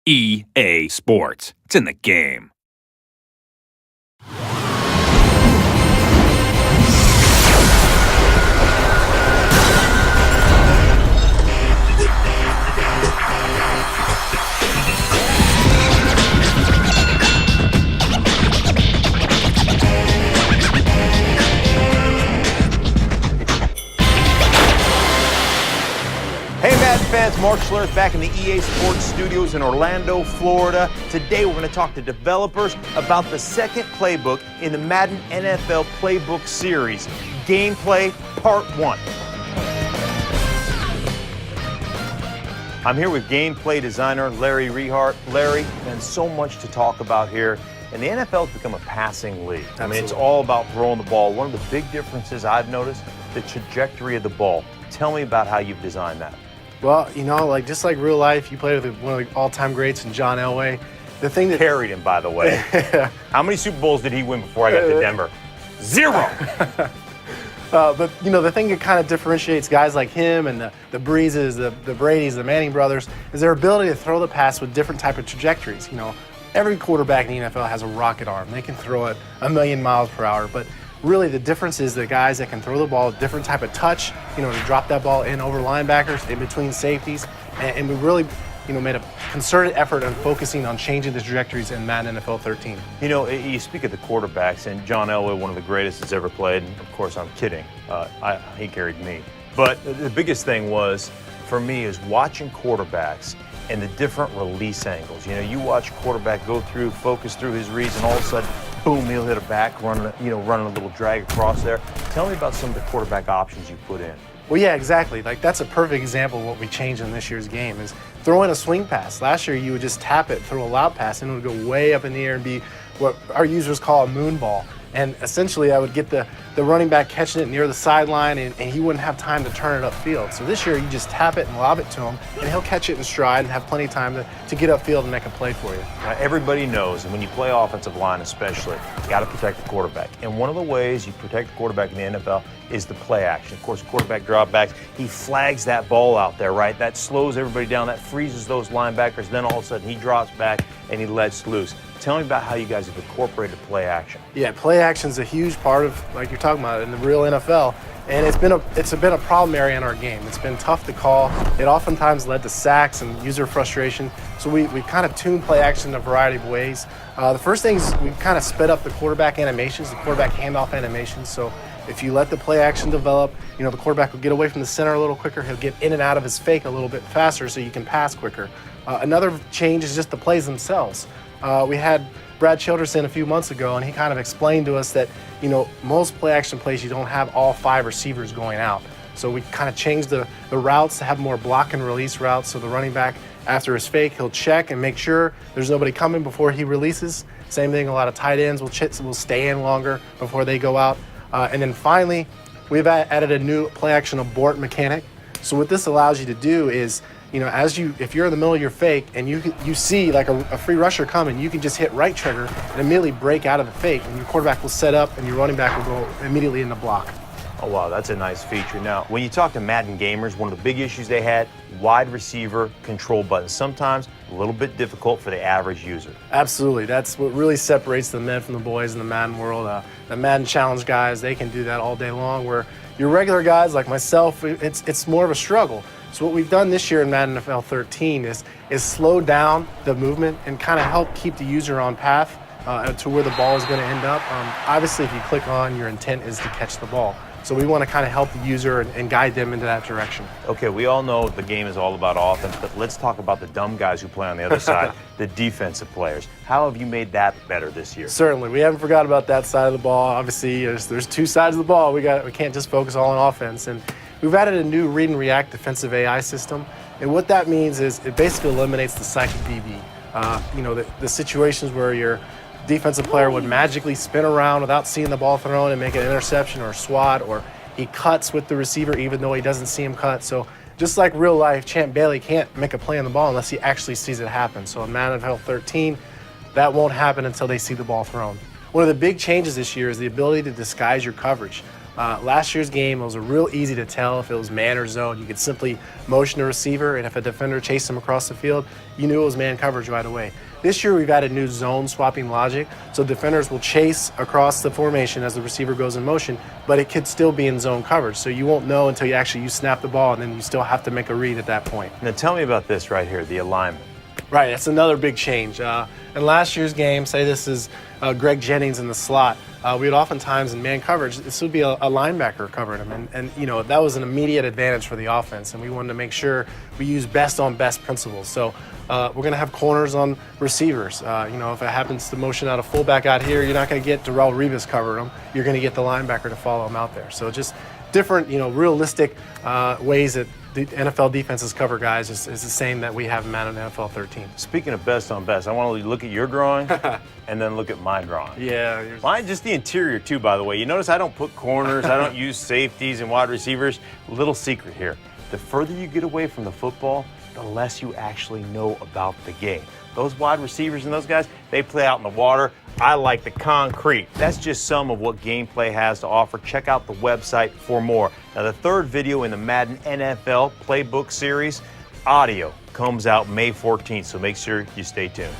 EA Sports. It's in the game. Hey Madden fans, Mark Schlereth back in the EA Sports Studios in Orlando, Florida. Today we're going to talk to developers about the second playbook in the Madden NFL Playbook series, Gameplay Part 1. I'm here with gameplay designer Larry Hart. Larry, there's so much to talk about here. And the NFL has become a passing league. I mean, it's all about throwing the ball. One of the big differences I've noticed, the trajectory of the ball. Tell me about how you've designed that. Well, you know, just like real life, you played with one of the all-time greats in John Elway. The thing that carried him, by the way. How many Super Bowls did he win before I got to Denver? 0. But, you know, the thing that kind of differentiates guys like him and the Breezes, the Bradys, the Manning brothers, is their ability to throw the pass with different type of trajectories. You know, every quarterback in the NFL has a rocket arm. They can throw it 1,000,000 miles per hour. But really the difference is the guys that can throw the ball, different type of touch, you know, to drop that ball in over linebackers, in between safeties. And we really, you know, made a concerted effort on focusing on changing the trajectories in Madden NFL 13. You know, you speak of the quarterbacks, and John Elway, one of the greatest that's ever played. And of course, I'm kidding. He carried me. But the biggest thing was, for me, is watching quarterbacks and the different release angles. You know, you watch a quarterback go through, focus through his reads, and all of a sudden, boom, he'll hit a back, running a little drag across there. Tell me about some of the quarterback options you put in. Well, yeah, exactly. Like, that's a perfect example of what we changed in this year's game is throwing a swing pass. Last year, you would just tap it, throw a loud pass, and it would go way up in the air and be what our users call a moon ball. And essentially, I would get the running back catching it near the sideline, and he wouldn't have time to turn it upfield. So this year, you just tap it and lob it to him, and he'll catch it in stride and have plenty of time to get upfield and make a play for you. Everybody knows, and when you play offensive line especially, you got to protect the quarterback. And one of the ways you protect the quarterback in the NFL is the play action. Of course, quarterback dropbacks, he flags that ball out there, right? That slows everybody down, that freezes those linebackers. Then all of a sudden, he drops back and he lets loose. Tell me about how you guys have incorporated play action. Yeah, play action is a huge part of, like you're talking about, in the real NFL. And it's been a problem area in our game. It's been tough to call. It oftentimes led to sacks and user frustration. So we kind of tuned play action in a variety of ways. The first thing is we've kind of sped up the quarterback animations, the quarterback handoff animations. So if you let the play action develop, you know, the quarterback will get away from the center a little quicker. He'll get in and out of his fake a little bit faster so you can pass quicker. Another change is just the plays themselves. We had Brad Childress in a few months ago, and he kind of explained to us that, you know, most play action plays, you don't have all 5 receivers going out. So we kind of changed the routes to have more block and release routes. So the running back, after his fake, he'll check and make sure there's nobody coming before he releases. Same thing, a lot of tight ends will stay in longer before they go out. And then finally, we've added a new play action abort mechanic. So what this allows you to do is, you know, if you're in the middle of your fake and you see like a free rusher coming, you can just hit right trigger and immediately break out of the fake, and your quarterback will set up and your running back will go immediately in the block. Oh, wow, that's a nice feature. Now, when you talk to Madden gamers, one of the big issues they had, wide receiver control buttons. Sometimes a little bit difficult for the average user. Absolutely. That's what really separates the men from the boys in the Madden world. The Madden Challenge guys, they can do that all day long, where your regular guys like myself, it's more of a struggle. So what we've done this year in Madden NFL 13 is slow down the movement and kind of help keep the user on path to where the ball is going to end up. Obviously, if you click on, your intent is to catch the ball. So we want to kind of help the user and guide them into that direction. Okay, we all know the game is all about offense, but let's talk about the dumb guys who play on the other side, the defensive players. How have you made that better this year? Certainly, we haven't forgot about that side of the ball. Obviously, there's 2 sides of the ball. We can't just focus all on offense. And we've added a new read and react defensive AI system. And what that means is it basically eliminates the psychic DB. You know, the situations where your defensive player would magically spin around without seeing the ball thrown and make an interception or a swat, or he cuts with the receiver even though he doesn't see him cut. So just like real life, Champ Bailey can't make a play on the ball unless he actually sees it happen. So in Madden NFL 13, that won't happen until they see the ball thrown. One of the big changes this year is the ability to disguise your coverage. Last year's game, it was real easy to tell if it was man or zone. You could simply motion a receiver, and if a defender chased him across the field, you knew it was man coverage right away. This year, we've added new zone swapping logic, so defenders will chase across the formation as the receiver goes in motion, but it could still be in zone coverage. So you won't know until you snap the ball, and then you still have to make a read at that point. Now tell me about this right here, the alignment. Right, that's another big change. In last year's game, say this is Greg Jennings in the slot, we would oftentimes in man coverage, this would be a linebacker covering him, and that was an immediate advantage for the offense, and we wanted to make sure we use best on best principles. So we're going to have corners on receivers. If it happens to motion out a fullback out here, you're not going to get Darrelle Revis covering him. You're going to get the linebacker to follow him out there. So just different, realistic ways that the NFL defenses cover guys is the same that we have in Madden NFL 13. Speaking of best on best, I want to look at your drawing and then look at my drawing. Yeah. Mine just the interior too, by the way. You notice I don't put corners, I don't use safeties and wide receivers. Little secret here. The further you get away from the football, the less you actually know about the game. Those wide receivers and those guys, they play out in the water. I like the concrete. That's just some of what gameplay has to offer. Check out the website for more. Now, the third video in the Madden NFL Playbook series, audio, comes out May 14th, so make sure you stay tuned.